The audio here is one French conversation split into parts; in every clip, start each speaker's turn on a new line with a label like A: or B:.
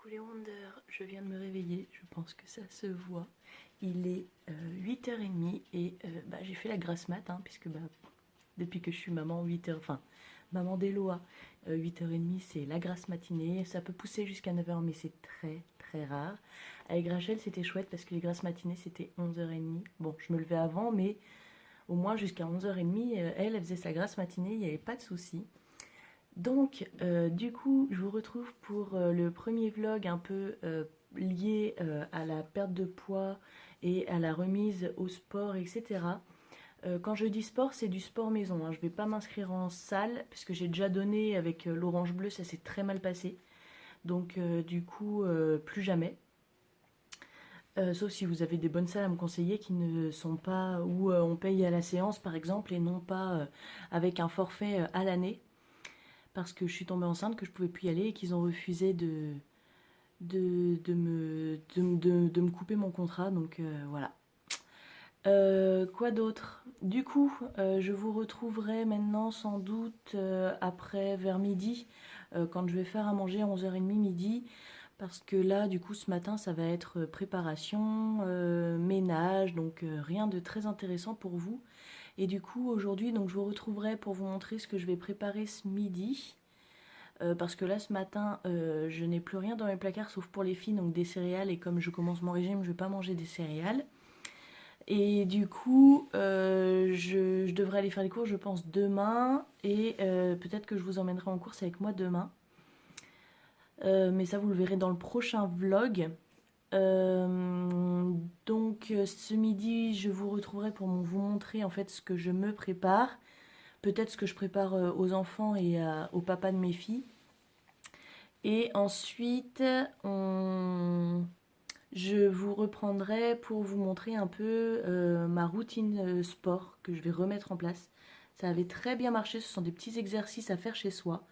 A: Coucou les Wonders, je viens de me réveiller, je pense que ça se voit. Il est 8h30 et j'ai fait la grasse mat, puisque depuis que je suis maman, 8h, enfin maman d'Eloa, 8h30 c'est la grasse matinée. Ça peut pousser jusqu'à 9h mais c'est très très rare. Avec Rachel c'était chouette parce que les grasses matinées c'était 11h30. Bon, je me levais avant mais au moins jusqu'à 11h30, elle faisait sa grasse matinée, il n'y avait pas de souci. Donc, du coup, je vous retrouve pour le premier vlog un peu lié à la perte de poids et à la remise au sport, etc. Quand je dis sport, c'est du sport maison. Je ne vais pas m'inscrire en salle, puisque j'ai déjà donné avec l'orange bleu, ça s'est très mal passé. Donc, du coup, plus jamais. Sauf si vous avez des bonnes salles à me conseiller qui ne sont pas où on paye à la séance, par exemple, et non pas avec un forfait à l'année. Parce que je suis tombée enceinte, que je pouvais plus y aller et qu'ils ont refusé de me couper mon contrat. Donc voilà. Quoi d'autre? Du coup, je vous retrouverai maintenant sans doute après vers midi, quand je vais faire à manger à 11h30 midi. Parce que là, du coup, ce matin, ça va être préparation, ménage, donc rien de très intéressant pour vous. Et du coup, aujourd'hui, donc je vous retrouverai pour vous montrer ce que je vais préparer ce midi. Parce que là, ce matin, je n'ai plus rien dans mes placards, sauf pour les filles, donc des céréales. Et comme je commence mon régime, je ne vais pas manger des céréales. Et du coup, je devrais aller faire les courses, je pense, demain. Et peut-être que je vous emmènerai en course avec moi demain. Mais ça, vous le verrez dans le prochain vlog. Donc ce midi je vous retrouverai pour vous montrer en fait ce que je me prépare, peut-être ce que je prépare aux enfants et au papa de mes filles, et ensuite je vous reprendrai pour vous montrer un peu ma routine sport que je vais remettre en place. Ça avait très bien marché, ce sont des petits exercices à faire chez soi.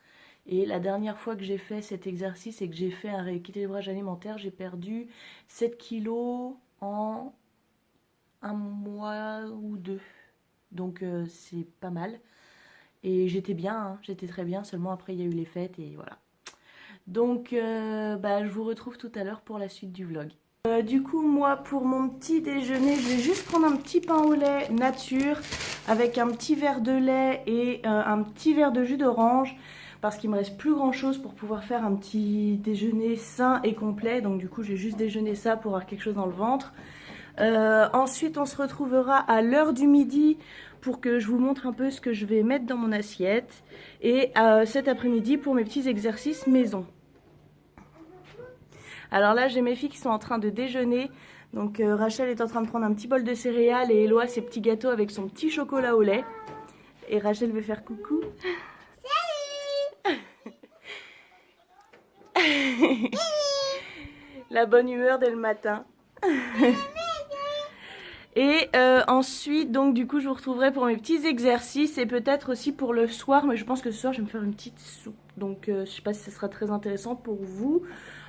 A: Et la dernière fois que j'ai fait cet exercice et que j'ai fait un rééquilibrage alimentaire, j'ai perdu 7 kilos en un mois ou deux. Donc c'est pas mal. Et j'étais bien, j'étais très bien, seulement après il y a eu les fêtes et voilà. Donc je vous retrouve tout à l'heure pour la suite du vlog. Du coup, moi, pour mon petit déjeuner, je vais juste prendre un petit pain au lait nature avec un petit verre de lait et un petit verre de jus d'orange. Parce qu'il me reste plus grand chose pour pouvoir faire un petit déjeuner sain et complet. Donc du coup j'ai juste déjeuné ça pour avoir quelque chose dans le ventre. Ensuite on se retrouvera à l'heure du midi pour que je vous montre un peu ce que je vais mettre dans mon assiette. Et cet après-midi pour mes petits exercices maison. Alors là j'ai mes filles qui sont en train de déjeuner. Donc Rachel est en train de prendre un petit bol de céréales et Eloa ses petits gâteaux avec son petit chocolat au lait. Et Rachel veut faire coucou. La bonne humeur dès le matin. Et ensuite, donc du coup, je vous retrouverai pour mes petits exercices et peut-être aussi pour le soir. Mais je pense que ce soir, je vais me faire une petite soupe. Donc je sais pas si ça sera très intéressant pour vous.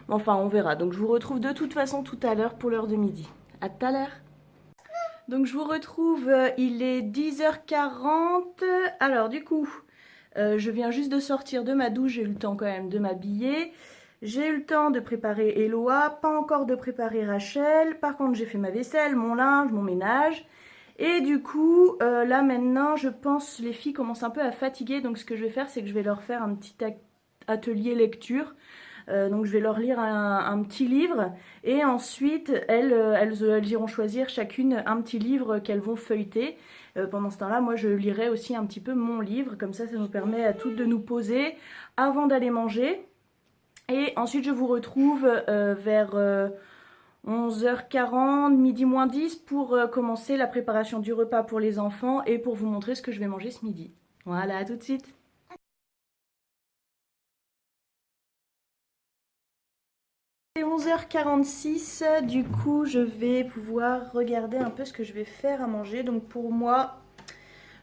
A: Mais enfin, on verra. Donc je vous retrouve de toute façon tout à l'heure pour l'heure de midi. À tout à l'heure. Donc je vous retrouve, il est 10h40. Alors du coup, je viens juste de sortir de ma douche. J'ai eu le temps quand même de m'habiller. J'ai eu le temps de préparer Eloa, pas encore de préparer Rachel. Par contre, j'ai fait ma vaisselle, mon linge, mon ménage. Et du coup, là maintenant, je pense les filles commencent un peu à fatiguer. Donc ce que je vais faire, c'est que je vais leur faire un petit atelier lecture. Donc je vais leur lire un petit livre. Et ensuite, elles iront choisir chacune un petit livre qu'elles vont feuilleter. Pendant ce temps-là, moi je lirai aussi un petit peu mon livre. Comme ça nous permet à toutes de nous poser avant d'aller manger. Et ensuite je vous retrouve vers 11h40, midi moins 10 pour commencer la préparation du repas pour les enfants et pour vous montrer ce que je vais manger ce midi. Voilà, à tout de suite. C'est 11h46, du coup je vais pouvoir regarder un peu ce que je vais faire à manger. Donc pour moi,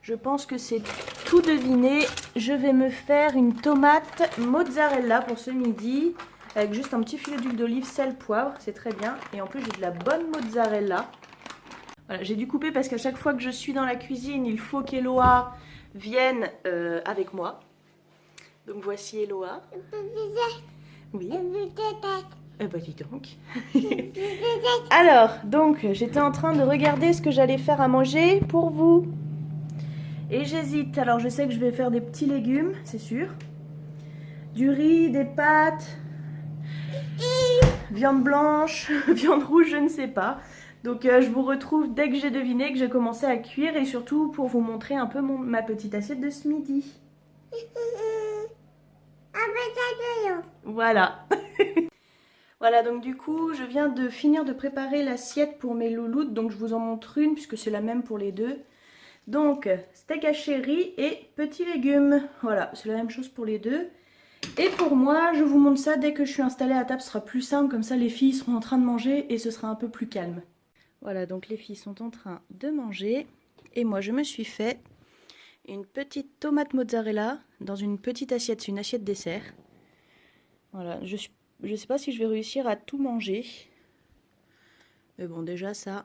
A: je pense que c'est tout deviné. Je vais me faire une tomate mozzarella pour ce midi. Avec juste un petit filet d'huile d'olive, sel, poivre, c'est très bien. Et en plus j'ai de la bonne mozzarella. Voilà, j'ai dû couper parce qu'à chaque fois que je suis dans la cuisine, il faut qu'Eloa vienne avec moi. Donc voici Eloa. Oui. Eh bah dis donc. Alors, donc, j'étais en train de regarder ce que j'allais faire à manger pour vous. Et j'hésite. Alors, je sais que je vais faire des petits légumes, c'est sûr. Du riz, des pâtes, viande blanche, viande rouge, je ne sais pas. Donc, je vous retrouve dès que j'ai deviné, que j'ai commencé à cuire. Et surtout, pour vous montrer un peu ma petite assiette de ce midi. Voilà. Voilà, donc du coup, je viens de finir de préparer l'assiette pour mes louloutes. Donc, je vous en montre une, puisque c'est la même pour les deux. Donc, steak haché, riz et petits légumes. Voilà, c'est la même chose pour les deux. Et pour moi, je vous montre ça dès que je suis installée à table. Ce sera plus simple, comme ça les filles seront en train de manger et ce sera un peu plus calme. Voilà, donc les filles sont en train de manger. Et moi, je me suis fait une petite tomate mozzarella dans une petite assiette. C'est une assiette dessert. Voilà, je sais pas si je vais réussir à tout manger. Mais bon, déjà ça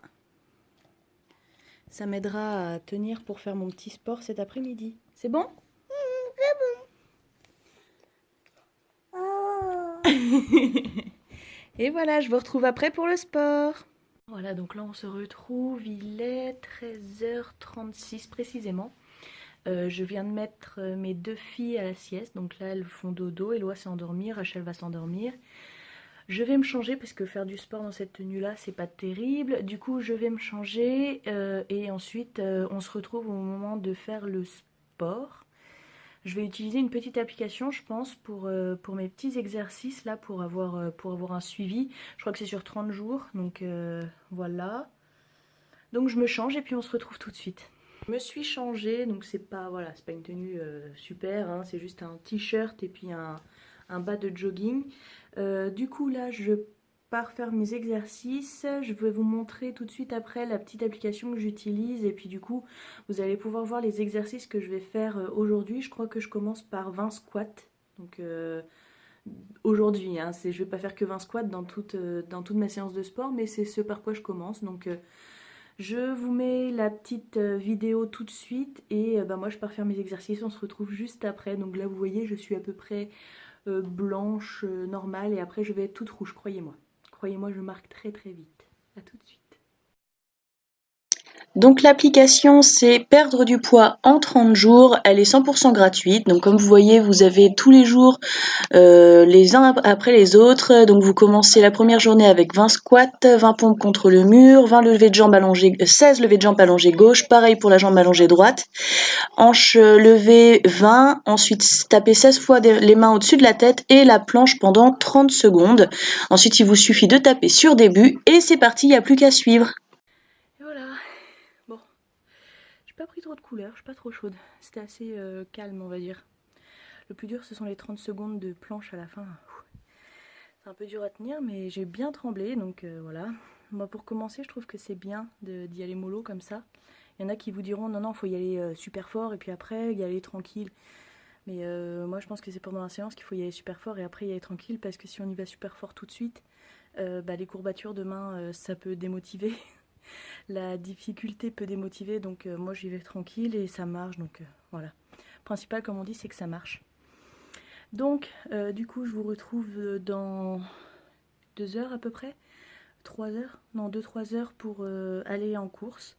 A: m'aidera à tenir pour faire mon petit sport cet après-midi. C'est bon? Et voilà, je vous retrouve après pour le sport. Voilà, donc là on se retrouve, il est 13h36 précisément. Je viens de mettre mes deux filles à la sieste, donc là elles font dodo, Eloi s'est endormie, Rachel va s'endormir. Je vais me changer parce que faire du sport dans cette tenue là c'est pas terrible. Du coup je vais me changer et ensuite on se retrouve au moment de faire le sport. Je vais utiliser une petite application, je pense, pour mes petits exercices, là, pour avoir un suivi. Je crois que c'est sur 30 jours, donc voilà. Donc je me change et puis on se retrouve tout de suite. Je me suis changée, donc c'est pas, voilà, c'est pas une tenue super, hein, c'est juste un t-shirt et puis un bas de jogging. Du coup, là, je pars faire mes exercices. Je vais vous montrer tout de suite après la petite application que j'utilise et puis du coup vous allez pouvoir voir les exercices que je vais faire aujourd'hui. Je crois que je commence par 20 squats, donc aujourd'hui hein, je vais pas faire que 20 squats dans toute ma séance de sport, mais c'est ce par quoi je commence. Donc je vous mets la petite vidéo tout de suite et moi je pars faire mes exercices, on se retrouve juste après. Donc là vous voyez je suis à peu près blanche, normale, et après je vais être toute rouge, croyez-moi. Croyez-moi, je marque très très vite. A tout de suite. Donc l'application c'est perdre du poids en 30 jours, elle est 100% gratuite, donc comme vous voyez vous avez tous les jours les uns après les autres, donc vous commencez la première journée avec 20 squats, 20 pompes contre le mur, 20 levées de jambes allongées, 16 levées de jambes allongées gauche, pareil pour la jambe allongée droite, hanche levée 20, ensuite tapez 16 fois les mains au-dessus de la tête et la planche pendant 30 secondes, ensuite il vous suffit de taper sur début et c'est parti, il n'y a plus qu'à suivre. Et voilà. Bon, j'ai pas pris trop de couleurs, je suis pas trop chaude. C'était assez calme, on va dire. Le plus dur, ce sont les 30 secondes de planche à la fin. C'est un peu dur à tenir, mais j'ai bien tremblé, donc voilà. Moi, pour commencer, je trouve que c'est bien d'y aller mollo comme ça. Il y en a qui vous diront non, non, faut y aller super fort et puis après y aller tranquille. Mais moi, je pense que c'est pendant la séance qu'il faut y aller super fort et après y aller tranquille, parce que si on y va super fort tout de suite, les courbatures de main, ça peut démotiver. La difficulté peut démotiver, donc moi j'y vais tranquille et ça marche, donc voilà. Le principal, comme on dit, c'est que ça marche. Donc du coup je vous retrouve dans 2 heures à peu près, 3 heures, non 2-3 heures pour aller en course.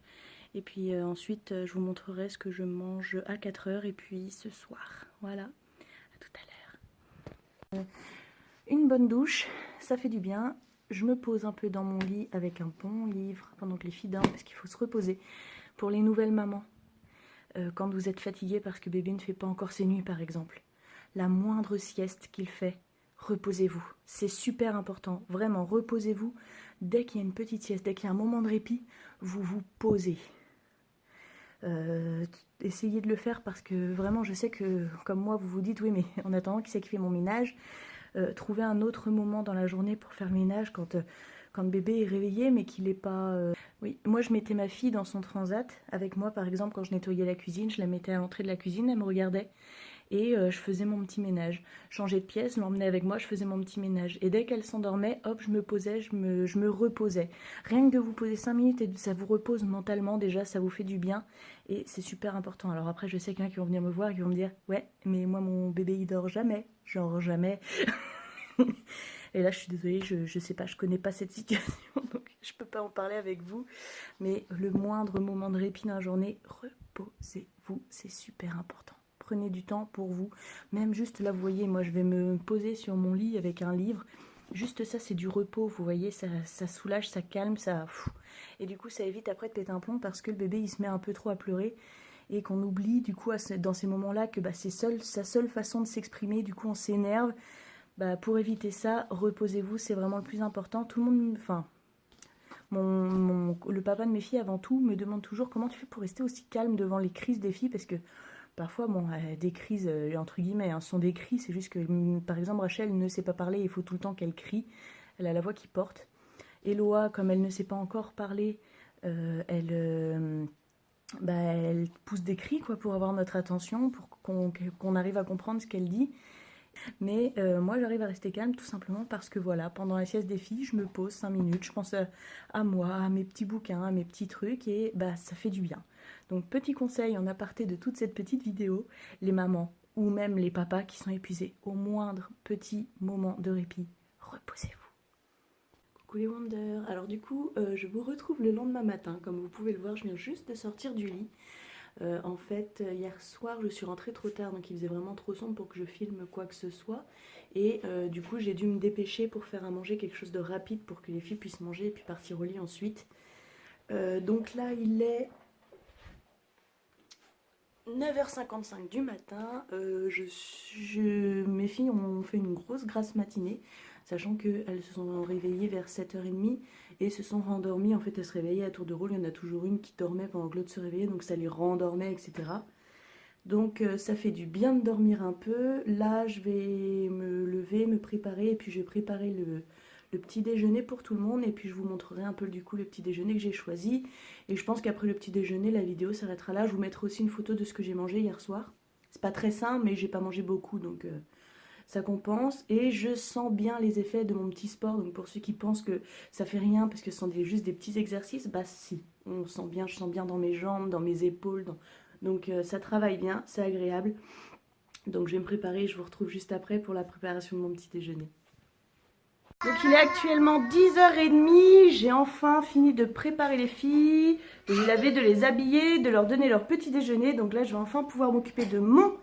A: Et puis ensuite je vous montrerai ce que je mange à 4 heures et puis ce soir. Voilà, à tout à l'heure. Une bonne douche, ça fait du bien. Je me pose un peu dans mon lit avec un bon livre pendant que les filles dorment, parce qu'il faut se reposer. Pour les nouvelles mamans, quand vous êtes fatiguée parce que bébé ne fait pas encore ses nuits par exemple, la moindre sieste qu'il fait, reposez-vous. C'est super important, vraiment, reposez-vous. Dès qu'il y a une petite sieste, dès qu'il y a un moment de répit, vous vous posez. Essayez de le faire, parce que vraiment je sais que comme moi vous vous dites oui mais en attendant qui c'est qui fait mon ménage. Trouver un autre moment dans la journée pour faire le ménage quand bébé est réveillé mais qu'il n'est pas... Oui, moi je mettais ma fille dans son transat avec moi, par exemple quand je nettoyais la cuisine, je la mettais à l'entrée de la cuisine, elle me regardait et je faisais mon petit ménage. Changer de pièce, je l'emmenais avec moi, je faisais mon petit ménage. Et dès qu'elle s'endormait, hop, je me posais, je me reposais. Rien que de vous poser 5 minutes, et ça vous repose mentalement déjà, ça vous fait du bien. Et c'est super important. Alors après, je sais qu'il y en a qui vont venir me voir et qui vont me dire « Ouais, mais moi mon bébé il dort jamais. » Genre jamais. Et là, je suis désolée, je sais pas, je connais pas cette situation, donc je peux pas en parler avec vous. Mais le moindre moment de répit dans la journée, reposez-vous, c'est super important. Prenez du temps pour vous. Même juste là, vous voyez, moi, je vais me poser sur mon lit avec un livre. Juste ça, c'est du repos, vous voyez, ça soulage, ça calme, ça... Et du coup, ça évite après de péter un plomb parce que le bébé, il se met un peu trop à pleurer. Et qu'on oublie, du coup, dans ces moments-là, que bah, c'est sa seule façon de s'exprimer. Du coup, on s'énerve. Bah, pour éviter ça, reposez-vous, c'est vraiment le plus important. Tout le monde... Enfin, le papa de mes filles, avant tout, me demande toujours comment tu fais pour rester aussi calme devant les crises des filles. Parce que parfois, bon, des crises, entre guillemets, hein, sont des cris. C'est juste que, par exemple, Rachel ne sait pas parler, il faut tout le temps qu'elle crie. Elle a la voix qui porte. Eloa, comme elle ne sait pas encore parler, elle pousse des cris quoi, pour avoir notre attention, pour qu'on arrive à comprendre ce qu'elle dit. Mais moi, j'arrive à rester calme tout simplement parce que voilà, pendant la sieste des filles, je me pose 5 minutes, je pense à moi, à mes petits bouquins, à mes petits trucs et bah ça fait du bien. Donc petit conseil en aparté de toute cette petite vidéo, les mamans ou même les papas qui sont épuisés, au moindre petit moment de répit, reposez-vous. Coucou les Wonder, alors du coup je vous retrouve le lendemain matin, comme vous pouvez le voir je viens juste de sortir du lit. En fait hier soir je suis rentrée trop tard donc il faisait vraiment trop sombre pour que je filme quoi que ce soit. Et du coup j'ai dû me dépêcher pour faire à manger quelque chose de rapide pour que les filles puissent manger et puis partir au lit ensuite. Donc là il est 9h55 du matin, mes filles ont fait une grosse grasse matinée, sachant qu'elles se sont réveillées vers 7h30 et se sont rendormies. En fait, elles se réveillaient à tour de rôle, il y en a toujours une qui dormait pendant que l'autre se réveillait, donc ça les rendormait, etc. Donc ça fait du bien de dormir un peu. Là, je vais me lever, me préparer, et puis je vais préparer le petit déjeuner pour tout le monde, et puis je vous montrerai un peu du coup le petit déjeuner que j'ai choisi. Et je pense qu'après le petit déjeuner, la vidéo s'arrêtera là. Je vous mettrai aussi une photo de ce que j'ai mangé hier soir. C'est pas très sain, mais j'ai pas mangé beaucoup, donc ça compense. Et je sens bien les effets de mon petit sport. Donc pour ceux qui pensent que ça fait rien parce que ce sont juste des petits exercices, bah si, on sent bien, je sens bien dans mes jambes, dans mes épaules. Donc ça travaille bien, c'est agréable. Donc je vais me préparer, je vous retrouve juste après pour la préparation de mon petit déjeuner. Donc il est actuellement 10h30, j'ai enfin fini de préparer les filles, de les laver, de les habiller, de leur donner leur petit déjeuner. Donc là je vais enfin pouvoir m'occuper de mon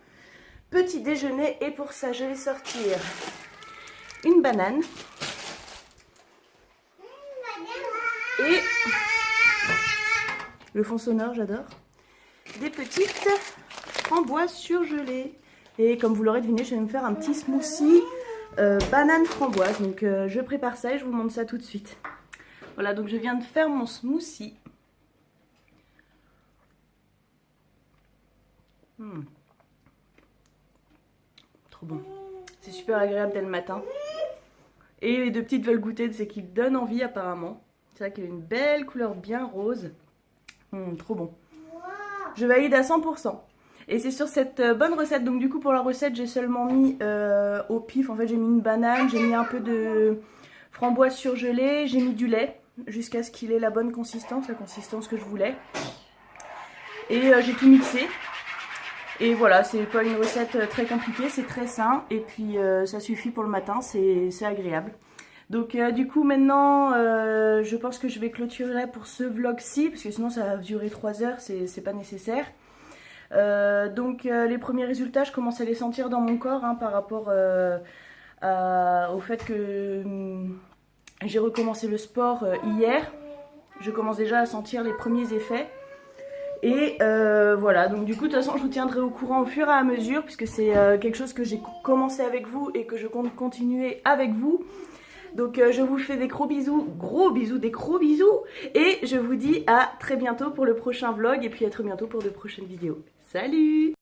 A: petit déjeuner et pour ça je vais sortir une banane et le fond sonore j'adore, des petites framboises surgelées. Et comme vous l'aurez deviné, je vais me faire un petit smoothie banane framboise. Donc je prépare ça et je vous montre ça tout de suite. Voilà, donc je viens de faire mon smoothie. Trop bon. C'est super agréable dès le matin. Et les deux petites veulent goûter, c'est qu'ils donnent envie apparemment. C'est vrai qu'il a une belle couleur bien rose. Trop bon. Je valide à 100%. Et c'est sur cette bonne recette. Donc du coup pour la recette j'ai seulement mis au pif. En fait j'ai mis une banane, j'ai mis un peu de framboise surgelée, j'ai mis du lait jusqu'à ce qu'il ait la bonne consistance, la consistance que je voulais. Et j'ai tout mixé. Et voilà, c'est pas une recette très compliquée, c'est très sain. Et puis ça suffit pour le matin, c'est agréable. Donc du coup maintenant je pense que je vais clôturer pour ce vlog-ci. Parce que sinon ça va durer 3 heures, c'est pas nécessaire. Donc les premiers résultats je commence à les sentir dans mon corps par rapport au fait que j'ai recommencé le sport hier. Je commence déjà à sentir les premiers effets et voilà, donc du coup de toute façon je vous tiendrai au courant au fur et à mesure puisque c'est quelque chose que j'ai commencé avec vous et que je compte continuer avec vous. Donc je vous fais des gros bisous, des gros bisous. Et je vous dis à très bientôt pour le prochain vlog et puis à très bientôt pour de prochaines vidéos. Salut!